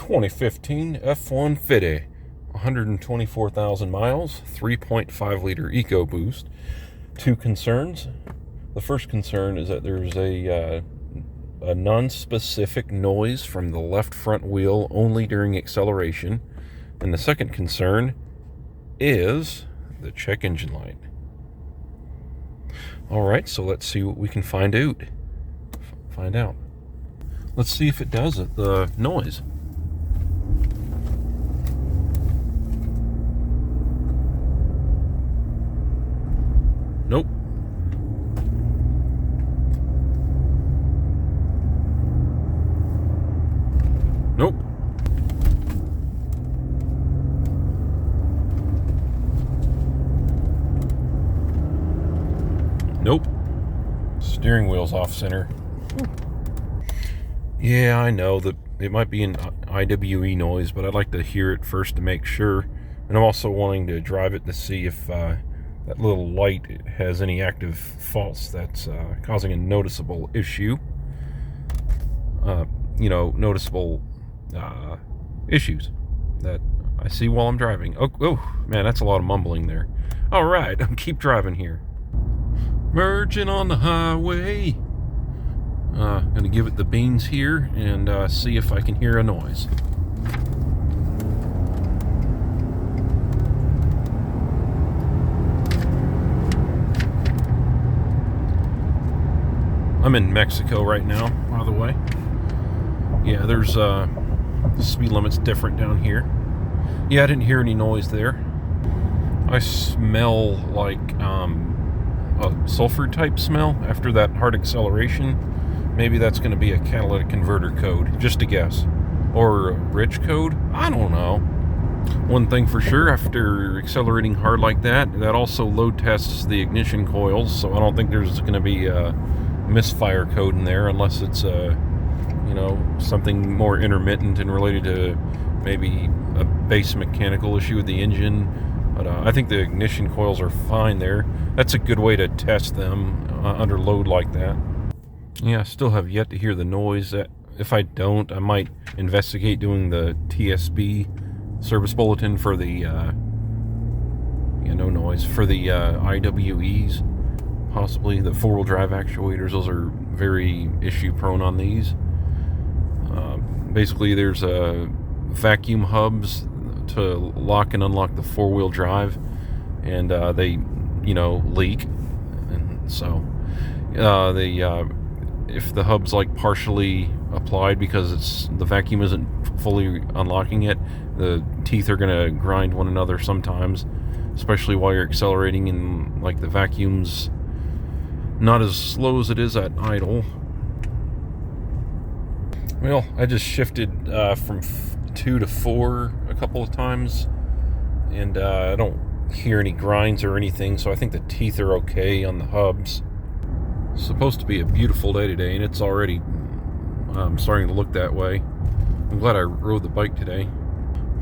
2015 F-150, 124,000 miles, 3.5 liter EcoBoost. Two concerns. The first concern is that there's a non-specific noise from the left front wheel only during acceleration. And the second concern is the check engine light. Alright, so let's see what we can find out. Let's see if it does it, the noise. Nope. Nope. Nope. Steering wheel's off center. Yeah, I know that it might be an IWE noise, but I'd like to hear it first to make sure. And I'm also wanting to drive it to see if that little light has any active faults that's causing a noticeable issue. Noticeable issues that I see while I'm driving. Oh, man, that's a lot of mumbling there. All right, I'll keep driving here. Merging on the highway. Gonna give it the beans here and see if I can hear a noise. I'm in Mexico right now, by the way. Yeah, there's the speed limit's different down here. Yeah, I didn't hear any noise there. I smell like a sulfur type smell after that hard acceleration. Maybe that's going to be a catalytic converter code, just a guess. Or a rich code? I don't know. One thing for sure, after accelerating hard like that, that also load tests the ignition coils, so I don't think there's going to be a misfire code in there unless it's something more intermittent and related to maybe a base mechanical issue with the engine. But I think the ignition coils are fine there. That's a good way to test them under load like that. Yeah, I still have yet to hear the noise. If I don't, I might investigate doing the TSB service bulletin for the no noise, for the IWEs, possibly the four-wheel drive actuators. Those are very issue prone on these. Basically, there's vacuum hubs to lock and unlock the four-wheel drive, and they leak, and so if the hub's like partially applied because the vacuum isn't fully unlocking it, the teeth are gonna grind one another sometimes, especially while you're accelerating, and like the vacuum's not as slow as it is at idle. Well, I just shifted from 2 to 4 a couple of times, and I don't hear any grinds or anything, so I think the teeth are okay on the hubs. It's supposed to be a beautiful day today, and it's already starting to look that way. I'm glad I rode the bike today.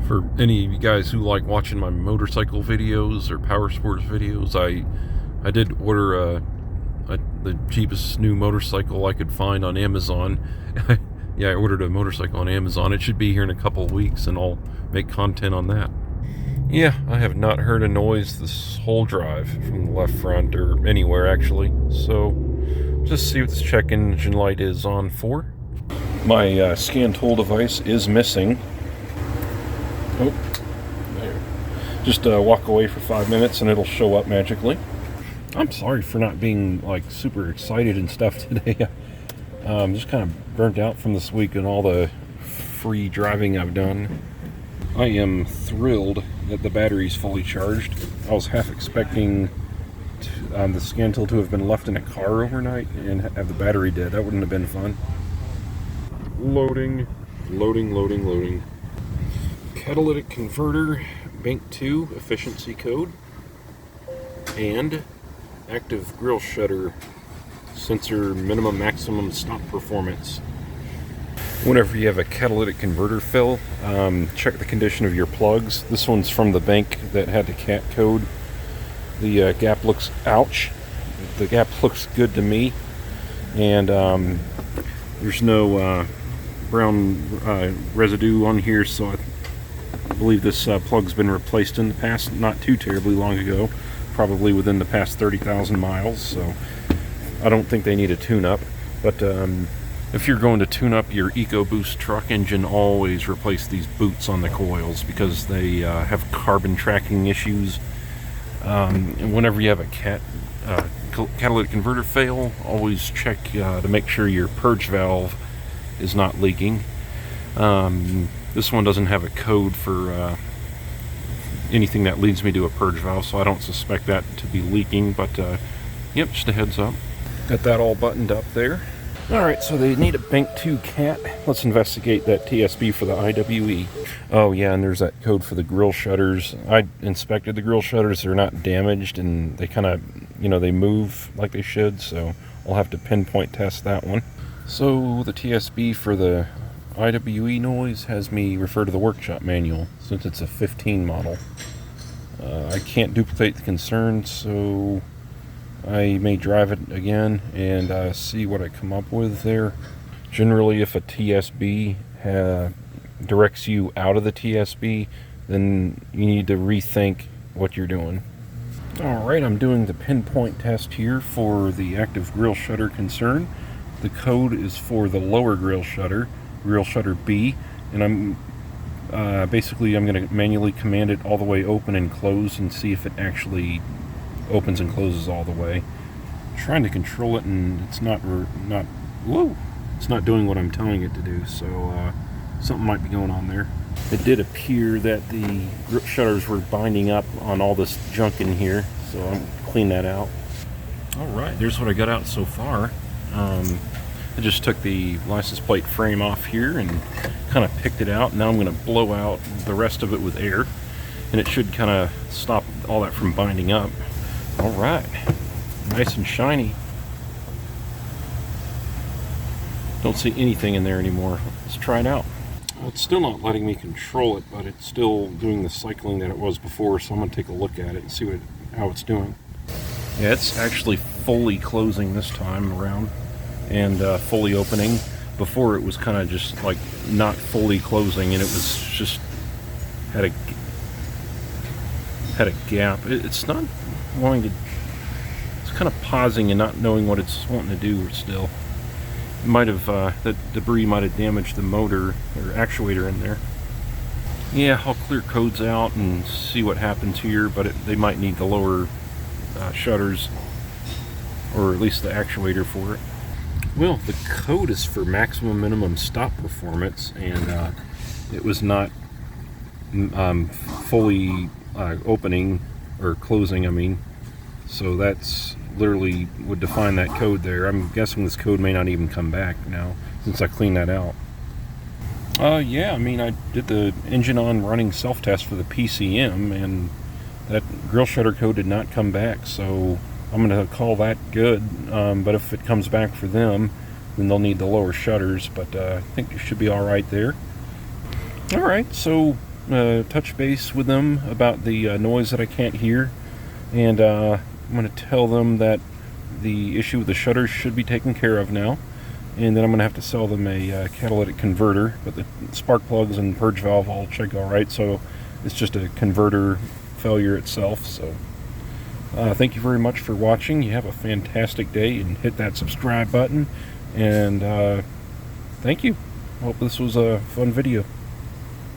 For any of you guys who like watching my motorcycle videos or power sports videos, I did order the cheapest new motorcycle I could find on Amazon. Yeah, I ordered a motorcycle on Amazon. It should be here in a couple of weeks, and I'll make content on that. Yeah, I have not heard a noise this whole drive from the left front, or anywhere actually. So, just see what this check engine light is on for. My scan tool device is missing. Oh, there. Just walk away for 5 minutes and it'll show up magically. I'm sorry for not being like super excited and stuff today. Just kind of burnt out from this week and all the free driving I've done. I am thrilled that the battery's fully charged. I was half expecting the scan tool to have been left in a car overnight and have the battery dead. That wouldn't have been fun. Loading. Catalytic converter, bank 2 efficiency code, and active grille shutter sensor minimum maximum stop performance. Whenever you have a catalytic converter fill, check the condition of your plugs. This one's from the bank that had the CAT code. The gap looks, ouch, the gap looks good to me, and there's no brown residue on here, so I believe this plug's been replaced in the past, not too terribly long ago, probably within the past 30,000 miles, so I don't think they need a tune-up. But if you're going to tune up your EcoBoost truck engine, always replace these boots on the coils, because they have carbon tracking issues. And whenever you have a catalytic converter fail, always check to make sure your purge valve is not leaking. This one doesn't have a code for anything that leads me to a purge valve, so I don't suspect that to be leaking, but yep, just a heads up. Got that all buttoned up there. Alright, so they need a Bank 2 cat. Let's investigate that TSB for the IWE. Oh yeah, and there's that code for the grill shutters. I inspected the grill shutters. They're not damaged, and they kind of, they move like they should, so I'll have to pinpoint test that one. So the TSB for the IWE noise has me refer to the workshop manual, since it's a 15 model. I can't duplicate the concern, so I may drive it again and see what I come up with there. Generally, if a TSB directs you out of the TSB, then you need to rethink what you're doing. Alright, I'm doing the pinpoint test here for the active grill shutter concern. The code is for the lower grill shutter B, and I'm going to manually command it all the way open and close and see if it actually opens and closes all the way. I'm trying to control it, and it's not doing what I'm telling it to do, so something might be going on there. It did appear that the grip shutters were binding up on all this junk in here, so I'm going to clean that out. Alright, there's what I got out so far. I just took the license plate frame off here and kind of picked it out. Now I'm going to blow out the rest of it with air, and it should kind of stop all that from binding up. Alright, nice and shiny. Don't see anything in there anymore. Let's try it out. Well, it's still not letting me control it, but it's still doing the cycling that it was before, so I'm going to take a look at it and see how it's doing. Yeah, it's actually fully closing this time around, and fully opening. Before it was kind of just like not fully closing, and it was just had a gap. It's not wanting to, it's kind of pausing and not knowing what it's wanting to do still. It might have, the debris might have damaged the motor or actuator in there. Yeah, I'll clear codes out and see what happens here, but they might need the lower shutters, or at least the actuator for it. Well, the code is for maximum minimum stop performance, and it was not fully opening or closing, I mean. So that's literally would define that code there. I'm guessing this code may not even come back now since I cleaned that out. Yeah, I mean, I did the engine on running self-test for the PCM, and that grill shutter code did not come back, so I'm going to call that good. But if it comes back for them, then they'll need the lower shutters, but I think it should be all right there. All right, so touch base with them about the noise that I can't hear, and I'm going to tell them that the issue with the shutters should be taken care of now, and then I'm going to have to sell them a catalytic converter, but the spark plugs and purge valve all check all right, so it's just a converter failure itself. So thank you very much for watching. You have a fantastic day, and hit that subscribe button, and thank you. Hope this was a fun video.